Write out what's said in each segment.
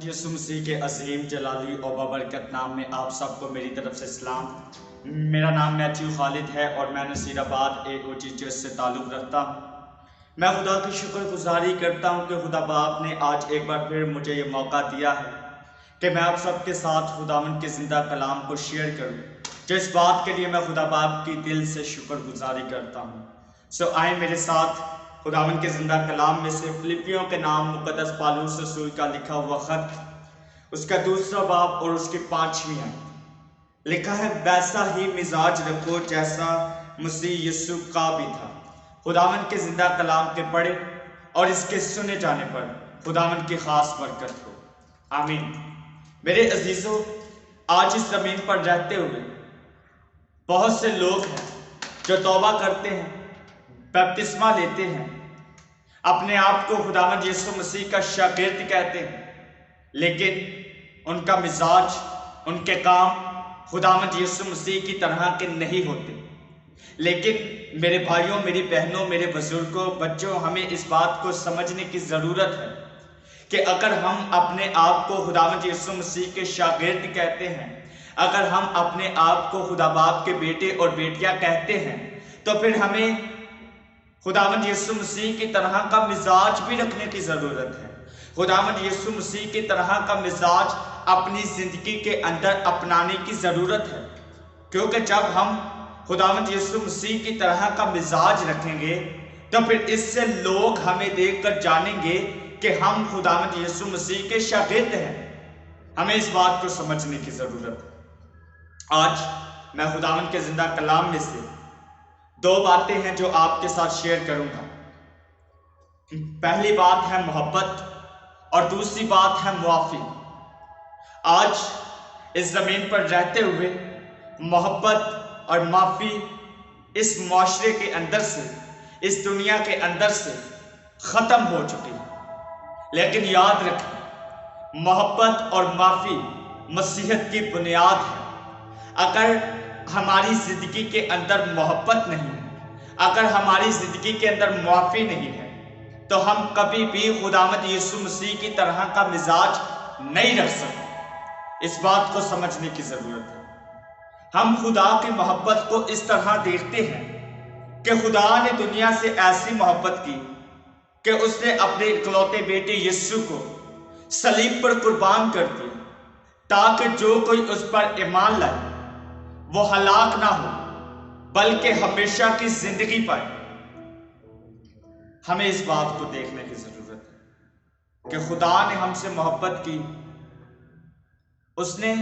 یسوع مسیح کے عظیم جلالی اور بابرکت نام میں آپ سب کو میری طرف سے سلام۔ میرا نام میتھیو خالد ہے اور میں نصیر آباد AOG چرچ سے تعلق رکھتا ہوں۔ میں خدا کی شکر گزاری کرتا ہوں کہ خدا باپ نے آج ایک بار پھر مجھے یہ موقع دیا ہے کہ میں آپ سب کے ساتھ خداوند کے زندہ کلام کو شیئر کروں، جو اس بات کے لیے میں خدا باپ کی دل سے شکر گزاری کرتا ہوں۔ آئیں میرے ساتھ خداوند کے زندہ کلام میں سے فلپیوں کے نام مقدس پالوس رسول کا لکھا ہوا خط، اس کا 2 باب اور اس کی 5ویں آیت لکھا ہے، ویسا ہی مزاج رکھو جیسا مسیح یسوع کا بھی تھا۔ خداوند کے زندہ کلام کے پڑھے اور اس کے سنے جانے پر خداوند کی خاص برکت ہو، آمین۔ میرے عزیزو، آج اس زمین پر رہتے ہوئے بہت سے لوگ ہیں جو توبہ کرتے ہیں، بپتسمہ لیتے ہیں، اپنے آپ کو خداوند یسوع مسیح کا شاگرد کہتے ہیں، لیکن ان کا مزاج، ان کے کام خداوند یسوع مسیح کی طرح کے نہیں ہوتے۔ لیکن میرے بھائیوں، میری بہنوں، میرے بزرگوں، بچوں، ہمیں اس بات کو سمجھنے کی ضرورت ہے کہ اگر ہم اپنے آپ کو خداوند یسوع مسیح کے شاگرد کہتے ہیں، اگر ہم اپنے آپ کو خدا باپ کے بیٹے اور بیٹیاں کہتے ہیں، تو پھر ہمیں خداوند یسوع مسیح کی طرح کا مزاج بھی رکھنے کی ضرورت ہے۔ خداوند یسوع مسیح کی طرح کا مزاج اپنی زندگی کے اندر اپنانے کی ضرورت ہے، کیونکہ جب ہم خداوند یسوع مسیح کی طرح کا مزاج رکھیں گے تو پھر اس سے لوگ ہمیں دیکھ کر جانیں گے کہ ہم خداوند یسوع مسیح کے شاگرد ہیں۔ ہمیں اس بات کو سمجھنے کی ضرورت ہے۔ آج میں خداوند کے زندہ کلام میں سے 2 باتیں ہیں جو آپ کے ساتھ شیئر کروں گا۔ پہلی بات ہے محبت اور دوسری بات ہے معافی۔ آج اس زمین پر رہتے ہوئے محبت اور معافی اس معاشرے کے اندر سے، اس دنیا کے اندر سے ختم ہو چکی ہے، لیکن یاد رکھیں محبت اور معافی مسیحیت کی بنیاد ہے۔ اگر ہماری زندگی کے اندر محبت نہیں ہے، اگر ہماری زندگی کے اندر معافی نہیں ہے، تو ہم کبھی بھی خداوند یسوع مسیح کی طرح کا مزاج نہیں رکھ سکتے۔ اس بات کو سمجھنے کی ضرورت ہے۔ ہم خدا کی محبت کو اس طرح دیکھتے ہیں کہ خدا نے دنیا سے ایسی محبت کی کہ اس نے اپنے اکلوتے بیٹے یسوع کو صلیب پر قربان کر دیا، تاکہ جو کوئی اس پر ایمان لائے وہ ہلاک نہ ہو بلکہ ہمیشہ کی زندگی پائے۔ ہمیں اس بات کو دیکھنے کی ضرورت ہے کہ خدا نے ہم سے محبت کی، اس نے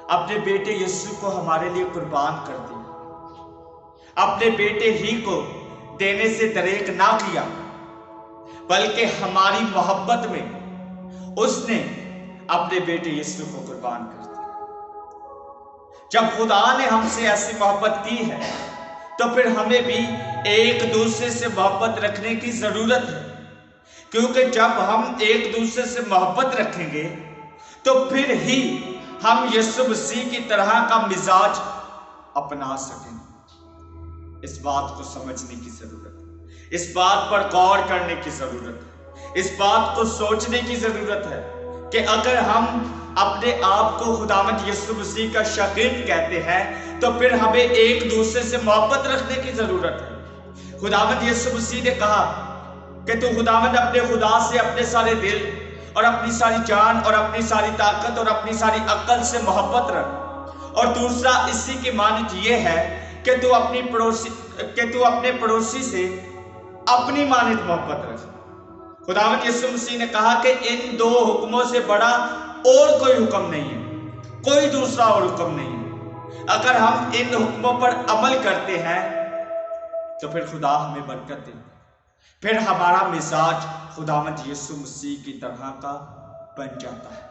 اپنے بیٹے یسوع کو ہمارے لیے قربان کر دیا، اپنے بیٹے ہی کو دینے سے دریغ نہ کیا، بلکہ ہماری محبت میں اس نے اپنے بیٹے یسوع کو قربان کر دیا۔ جب خدا نے ہم سے ایسی محبت کی ہے تو پھر ہمیں بھی ایک دوسرے سے محبت رکھنے کی ضرورت ہے، کیونکہ جب ہم ایک دوسرے سے محبت رکھیں گے تو پھر ہی ہم یسوع مسیح کی طرح کا مزاج اپنا سکیں گے۔ اس بات کو سمجھنے کی ضرورت ہے، اس بات پر غور کرنے کی ضرورت ہے، اس بات کو سوچنے کی ضرورت ہے کہ اگر ہم اپنے آپ کو خداوند یسوع مسیح کا شاگرد کہتے ہیں تو پھر ہمیں ایک دوسرے سے محبت رکھنے کی ضرورت ہے۔ خداوند یسوع مسیح نے کہا کہ تو خداوند اپنے خدا سے اپنے سارے دل اور اپنی ساری جان اور اپنی ساری طاقت اور اپنی ساری عقل سے محبت رکھ، اور دوسرا اسی کی مانند یہ ہے کہ تو اپنے پڑوسی سے اپنی مانند محبت رکھ۔ خداوند یسوع مسیح نے کہا کہ ان 2 حکموں سے بڑا اور کوئی حکم نہیں ہے، کوئی دوسرا اور حکم نہیں ہے۔ اگر ہم ان حکموں پر عمل کرتے ہیں تو پھر خدا ہمیں برکت دے، پھر ہمارا مزاج خداوند یسوع مسیح کی طرح کا بن جاتا ہے،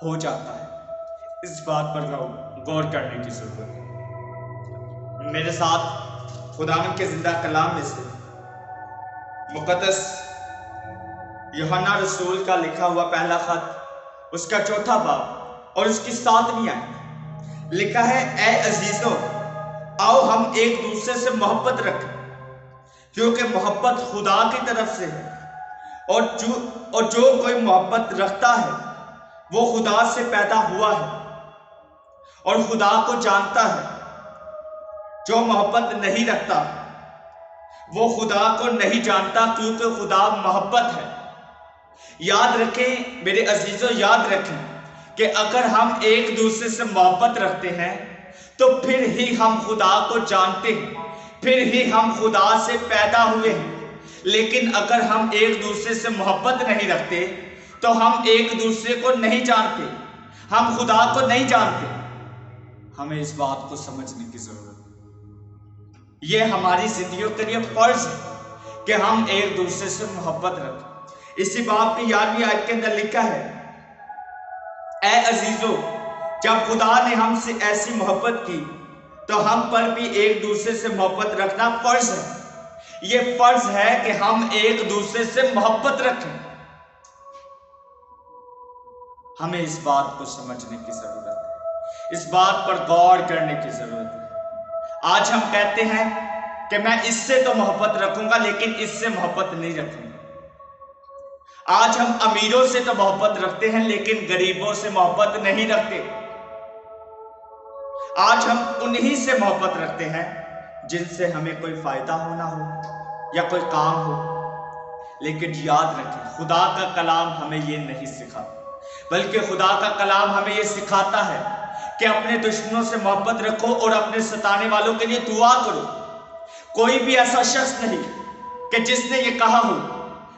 ہو جاتا ہے۔ اس بات پر غور کرنے کی ضرورت ہے۔ میرے ساتھ خداوند کے زندہ کلام میں سے مقدس یوحنا رسول کا لکھا ہوا پہلا خط، اس کا 4 باب اور اس کی 7ویں آیت لکھا ہے، اے عزیزو، آؤ ہم ایک دوسرے سے محبت رکھیں، کیونکہ محبت خدا کی طرف سے ہے، اور جو کوئی محبت رکھتا ہے وہ خدا سے پیدا ہوا ہے اور خدا کو جانتا ہے۔ جو محبت نہیں رکھتا وہ خدا کو نہیں جانتا، کیونکہ خدا محبت ہے۔ یاد رکھیں میرے عزیزوں، یاد رکھیں کہ اگر ہم ایک دوسرے سے محبت رکھتے ہیں تو پھر ہی ہم خدا کو جانتے ہیں، پھر ہی ہم خدا سے پیدا ہوئے ہیں۔ لیکن اگر ہم ایک دوسرے سے محبت نہیں رکھتے تو ہم ایک دوسرے کو نہیں جانتے، ہم خدا کو نہیں جانتے۔ ہمیں اس بات کو سمجھنے کی ضرورت ہے۔ یہ ہماری زندگیوں کے لیے فرض ہے کہ ہم ایک دوسرے سے محبت رکھیں۔ اسی باب کی 11ویں آیت کے اندر لکھا ہے، اے عزیزو، جب خدا نے ہم سے ایسی محبت کی تو ہم پر بھی ایک دوسرے سے محبت رکھنا فرض ہے۔ یہ فرض ہے کہ ہم ایک دوسرے سے محبت رکھیں۔ ہمیں اس بات کو سمجھنے کی ضرورت ہے، اس بات پر غور کرنے کی ضرورت ہے۔ آج ہم کہتے ہیں کہ میں اس سے تو محبت رکھوں گا لیکن اس سے محبت نہیں رکھوں گا۔ آج ہم امیروں سے تو محبت رکھتے ہیں لیکن غریبوں سے محبت نہیں رکھتے۔ آج ہم انہی سے محبت رکھتے ہیں جن سے ہمیں کوئی فائدہ ہونا ہو یا کوئی کام ہو۔ لیکن یاد رکھیں خدا کا کلام ہمیں یہ نہیں سکھاتا، بلکہ خدا کا کلام ہمیں یہ سکھاتا ہے کہ اپنے دشمنوں سے محبت رکھو اور اپنے ستانے والوں کے لیے دعا کرو۔ کوئی بھی ایسا شخص نہیں کہ جس نے یہ کہا ہو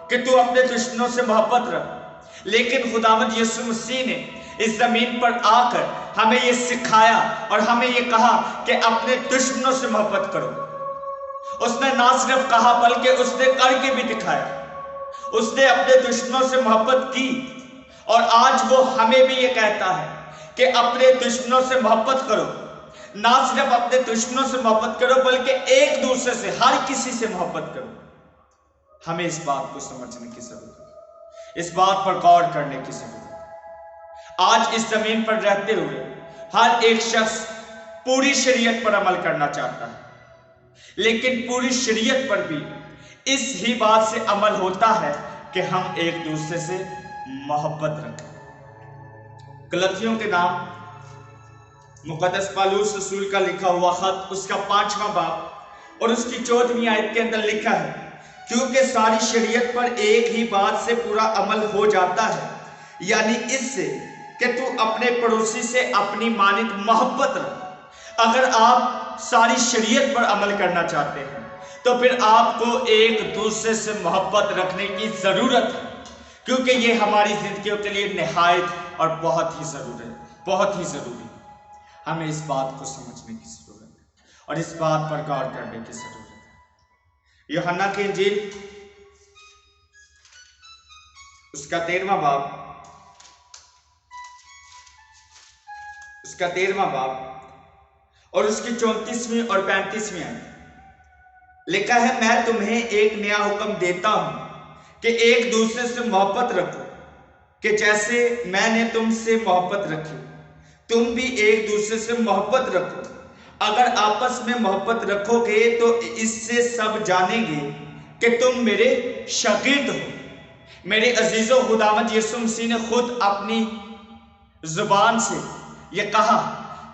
کہ تو اپنے دشمنوں سے محبت رکھ، لیکن خداوند یسوع مسیح نے اس زمین پر آ کر ہمیں یہ سکھایا اور ہمیں یہ کہا کہ اپنے دشمنوں سے محبت کرو۔ اس نے نہ صرف کہا بلکہ اس نے کر کے بھی دکھایا۔ اس نے اپنے دشمنوں سے محبت کی اور آج وہ ہمیں بھی یہ کہتا ہے کہ اپنے دشمنوں سے محبت کرو۔ نہ صرف اپنے دشمنوں سے محبت کرو بلکہ ایک دوسرے سے، ہر کسی سے محبت کرو۔ ہمیں اس بات کو سمجھنے کی ضرورت ہے، اس بات پر غور کرنے کی ضرورت ہے۔ آج اس زمین پر رہتے ہوئے ہر ایک شخص پوری شریعت پر عمل کرنا چاہتا ہے، لیکن پوری شریعت پر بھی اس ہی بات سے عمل ہوتا ہے کہ ہم ایک دوسرے سے محبت رکھیں۔ گلتیوں کے نام مقدس پالوس رسول کا لکھا ہوا خط، اس کا 5واں باب اور اس کی 14ویں آیت کے اندر لکھا ہے، کیونکہ ساری شریعت پر ایک ہی بات سے پورا عمل ہو جاتا ہے، یعنی اس سے کہ تو اپنے پڑوسی سے اپنی مانند محبت رکھ۔ اگر آپ ساری شریعت پر عمل کرنا چاہتے ہیں تو پھر آپ کو ایک دوسرے سے محبت رکھنے کی ضرورت ہے، کیونکہ یہ ہماری زندگیوں کے لیے نہایت اور بہت ہی ضروری ہے، بہت ہی ضروری ہے۔ ہمیں اس بات کو سمجھنے کی ضرورت ہے اور اس بات پر غور کرنے کی ضرورت ہے۔ یوحنا کی انجیل اس کا 13واں باب، اس کا 13واں باب اور اس کی 34ویں اور 35ویں آیت لکھا ہے، میں تمہیں ایک نیا حکم دیتا ہوں کہ ایک دوسرے سے محبت رکھو، کہ جیسے میں نے تم سے محبت رکھی تم بھی ایک دوسرے سے محبت رکھو۔ اگر آپس میں محبت رکھو گے تو اس سے سب جانیں گے کہ تم میرے شاگرد ہو۔ میرے عزیزو، خداوند یسوع مسیح نے خود اپنی زبان سے یہ کہا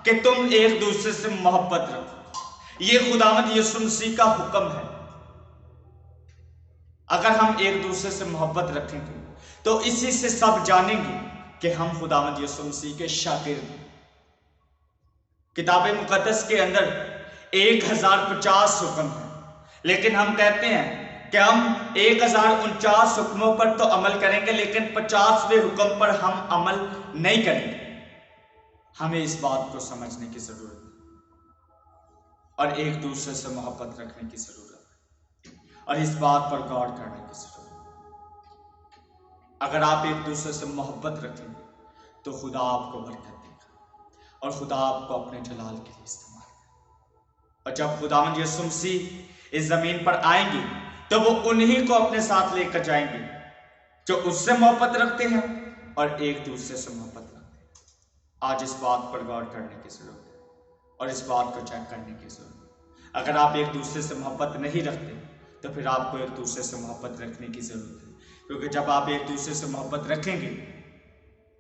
کہ تم ایک دوسرے سے محبت رکھو۔ یہ خداوند یسوع مسیح کا حکم ہے۔ اگر ہم ایک دوسرے سے محبت رکھیں گے تو اسی سے سب جانیں گے کہ ہم خداوند یسوع مسیح کے شاگرد ہیں۔ کتاب مقدس کے اندر 1050 حکم ہیں، لیکن ہم کہتے ہیں کہ ہم 1049 حکموں پر تو عمل کریں گے لیکن 50ویں حکم پر ہم عمل نہیں کریں گے۔ ہمیں اس بات کو سمجھنے کی ضرورت ہے اور ایک دوسرے سے محبت رکھنے کی ضرورت ہے اور اس بات پر غور کرنے کی ضرورت ہے۔ اگر آپ ایک دوسرے سے محبت رکھیں گے تو خدا آپ کو برکت دے گا اور خدا آپ کو اپنے جلال کے لیے استعمال کرے گا۔ اور جب خداوند یسوع مسیح اس زمین پر آئیں گے تو وہ انہی کو اپنے ساتھ لے کر جائیں گے جو اس سے محبت رکھتے ہیں اور ایک دوسرے سے محبت رکھتے ہیں۔ آج اس بات پر غور کرنے کی ضرورت ہے اور اس بات کو چیک کرنے کی ضرورت ہے۔ اگر آپ ایک دوسرے سے محبت نہیں رکھتے تو پھر آپ کو ایک دوسرے سے محبت رکھنے کی ضرورت ہے، کیونکہ جب آپ ایک دوسرے سے محبت رکھیں گے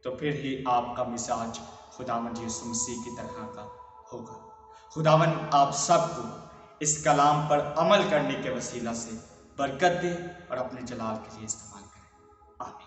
تو پھر ہی آپ کا مزاج خداوند یسوع مسیح کی طرح کا ہوگا۔ خداوند آپ سب کو اس کلام پر عمل کرنے کے وسیلہ سے برکت دے اور اپنے جلال کے لیے استعمال کرے۔ آمین۔